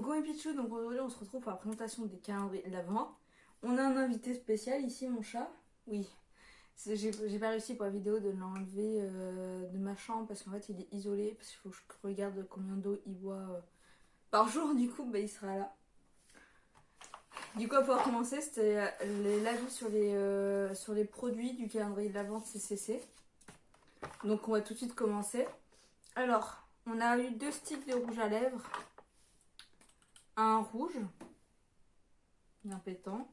Coucou mes Pichou, donc aujourd'hui on se retrouve pour la présentation des calendriers de l'Avent. On a un invité spécial ici, mon chat. Oui, j'ai pas réussi pour la vidéo de l'enlever de ma chambre parce qu'en fait il est isolé, parce qu'il faut que je regarde combien d'eau il boit par jour, du coup bah, il sera là. Du coup, pour commencer, c'était l'avis sur les produits du calendrier de l'Avent de CCC. Donc on va tout de suite commencer. Alors, on a eu 2 sticks de rouge à lèvres. Un rouge, bien pétant,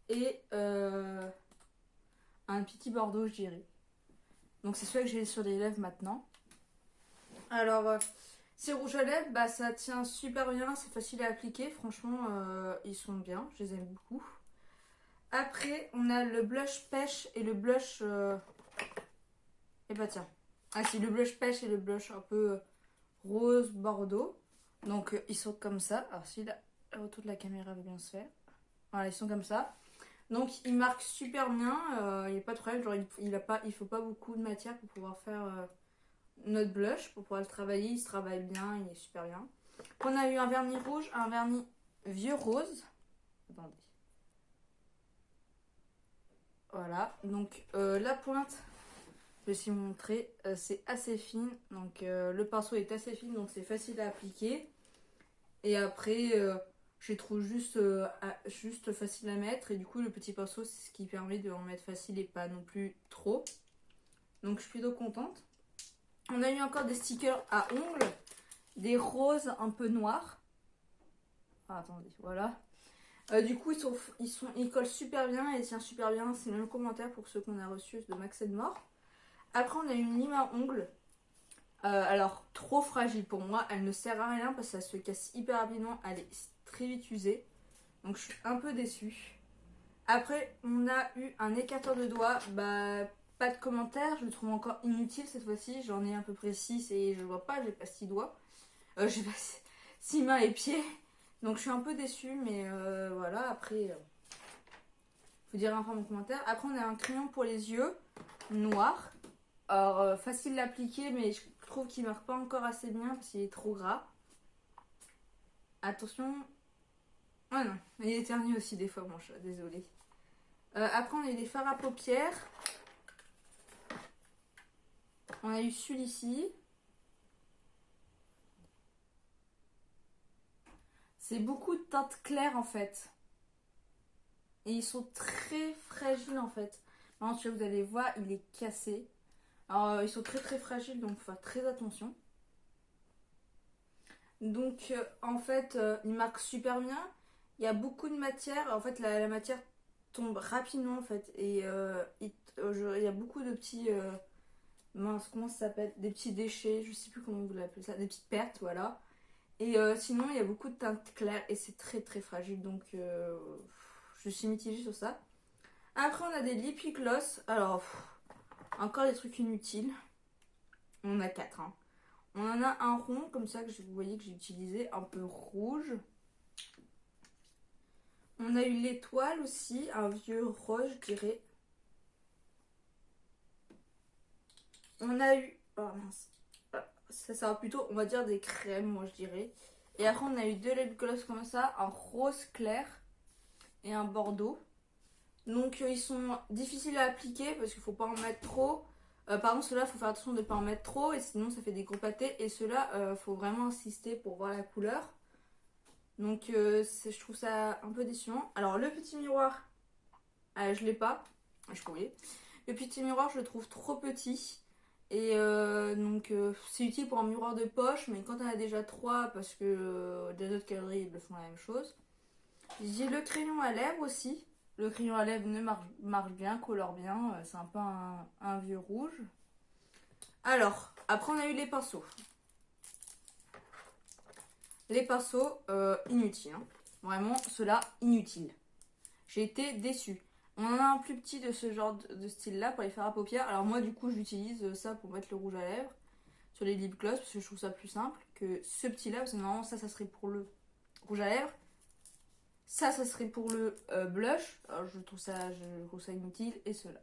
et un petit bordeaux, je dirais. Donc c'est celui que j'ai sur les lèvres maintenant. Alors, ces rouges à lèvres, bah, ça tient super bien, c'est facile à appliquer. Franchement, ils sont bien, je les aime beaucoup. Après, on a le blush pêche et le blush... Et bah tiens. Ah si, le blush pêche et le blush un peu rose bordeaux. Donc ils sont comme ça. Alors si la retour de la caméra veut bien se faire. Voilà, ils sont comme ça. Donc ils marquent super bien. Il n'y a pas de problème. Genre, il faut pas beaucoup de matière pour pouvoir faire notre blush. Pour pouvoir le travailler. Il se travaille bien. Il est super bien. On a eu un vernis rouge, un vernis vieux rose. Attendez. Voilà. Donc la pointe, je vais essayer de vous montrer. C'est assez fine. Donc le pinceau est assez fin. Donc c'est facile à appliquer. Et après, je les trouve juste facile à mettre. Et du coup, le petit pinceau, c'est ce qui permet de en mettre facile et pas non plus trop. Donc, je suis plutôt contente. On a eu encore des stickers à ongles. Des roses un peu noirs. Ah, attendez, voilà. Du coup, ils collent super bien et ils tiennent super bien. C'est le même commentaire pour ceux qu'on a reçus de Max Edmore. Après, on a une lime à ongles. Alors, trop fragile pour moi, elle ne sert à rien parce que ça se casse hyper rapidement, elle est très vite usée. Donc je suis un peu déçue. Après, on a eu un écarteur de doigts, bah pas de commentaire, je le trouve encore inutile cette fois-ci. J'en ai à peu près 6 et je vois pas, j'ai pas 6 doigts. J'ai pas 6 mains et pieds. Donc je suis un peu déçue, mais voilà, après, faut dire un peu mon commentaire. Après, on a un crayon pour les yeux, noir. Alors, facile à appliquer, mais je trouve qu'il ne marque pas encore assez bien parce qu'il est trop gras. Attention. Ah non, il éternue aussi des fois, mon chat, désolé. Après, on a eu des fards à paupières. On a eu celui-ci. C'est beaucoup de teintes claires en fait. Et ils sont très fragiles en fait. Maintenant, vous allez voir, il est cassé. Alors, ils sont très très fragiles, donc il faut faire très attention. Donc, en fait, ils marquent super bien. Il y a beaucoup de matière. En fait, la matière tombe rapidement, en fait. Et il y a beaucoup de petits... mince, comment ça s'appelle? Des petits déchets, je sais plus comment vous l'appelez ça. Des petites pertes, voilà. Et sinon, il y a beaucoup de teintes claires et c'est très très fragile. Donc, je suis mitigée sur ça. Après, on a des lip gloss. Alors, encore des trucs inutiles. On en a 4. Hein. On en a un rond, comme ça, que vous voyez que j'ai utilisé, un peu rouge. On a eu l'étoile aussi, un vieux rose, je dirais. On a eu... Oh mince. Ça sera plutôt, on va dire, des crèmes, moi, je dirais. Et après, on a eu 2 lip gloss comme ça, un rose clair et un bordeaux. Donc, ils sont difficiles à appliquer parce qu'il ne faut pas en mettre trop. Par exemple, ceux-là, il faut faire attention de ne pas en mettre trop et sinon, ça fait des gros pâtés. Et ceux-là, il faut vraiment insister pour voir la couleur. Donc, je trouve ça un peu décevant. Alors, le petit miroir, je l'ai pas. Je pourrais. Le petit miroir, je le trouve trop petit. Et donc, c'est utile pour un miroir de poche, mais quand on a déjà 3, parce que des autres calories, ils le font la même chose. J'ai le crayon à lèvres aussi. Le crayon à lèvres ne marche bien, colore bien. C'est un peu un vieux rouge. Alors, après, on a eu les pinceaux. Les pinceaux, inutiles. Hein. Vraiment, ceux-là, inutiles. J'ai été déçue. On en a un plus petit de ce genre de style-là pour les faire à paupières. Alors moi, du coup, j'utilise ça pour mettre le rouge à lèvres sur les lip gloss parce que je trouve ça plus simple que ce petit-là. Parce que normalement, ça serait pour le rouge à lèvres. Ça serait pour le blush. Alors, je trouve ça inutile. Et cela.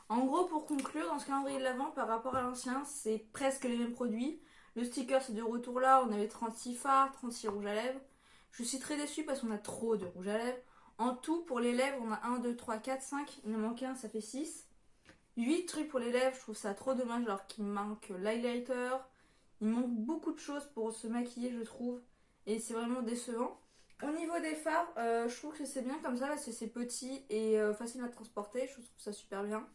En gros, pour conclure, dans ce calendrier de l'Avent, par rapport à l'ancien, c'est presque les mêmes produits. Le sticker c'est de retour là, on avait 36 fards, 36 rouges à lèvres. Je suis très déçue parce qu'on a trop de rouge à lèvres. En tout, pour les lèvres, on a 1, 2, 3, 4, 5. Il en manque un, ça fait 6. 8 trucs pour les lèvres, je trouve ça trop dommage alors qu'il manque l'highlighter. Il manque beaucoup de choses pour se maquiller, je trouve. Et c'est vraiment décevant. Au niveau des fards, je trouve que c'est bien comme ça parce que c'est petit et facile à transporter. Je trouve ça super bien.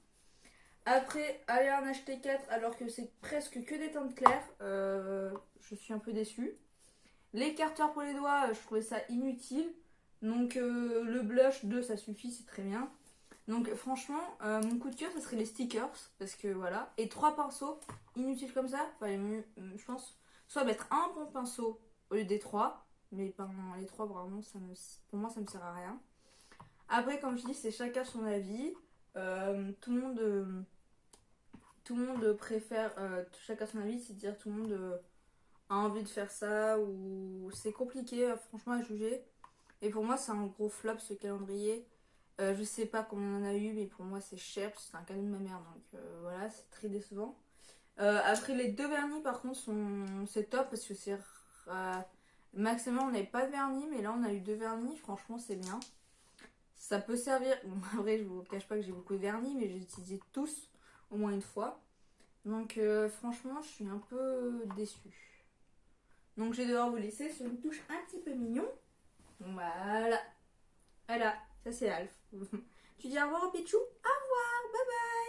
Après, aller en acheter 4 alors que c'est presque que des teintes claires, je suis un peu déçue. L'écarteur pour les doigts, je trouvais ça inutile. Donc le blush 2, ça suffit, c'est très bien. Donc franchement, mon coup de cœur, ce serait les stickers. Parce que voilà. Et 3 pinceaux inutiles comme ça. Fallait mieux, je pense, soit mettre un bon pinceau au lieu des 3. Mais ben, les 3, vraiment, pour moi, ça me sert à rien. Après, comme je dis, c'est chacun son avis. Tout le monde préfère, chacun son avis, c'est-à-dire tout le monde a envie de faire ça ou c'est compliqué franchement à juger. Et pour moi c'est un gros flop ce calendrier. Je sais pas combien on en a eu mais pour moi c'est cher parce que c'est un cadeau de ma mère donc voilà c'est très décevant. Après les deux vernis par contre c'est top parce que c'est maximum on n'avait pas de vernis mais là on a eu deux vernis franchement c'est bien. Ça peut servir, bon après je vous cache pas que j'ai beaucoup de vernis mais j'ai utilisé tous au moins une fois. Donc franchement je suis un peu déçue. Donc je vais devoir vous laisser sur une touche un petit peu mignon. Voilà. Voilà, ça c'est Alf. Tu dis au revoir au Pichou? Au revoir, bye bye.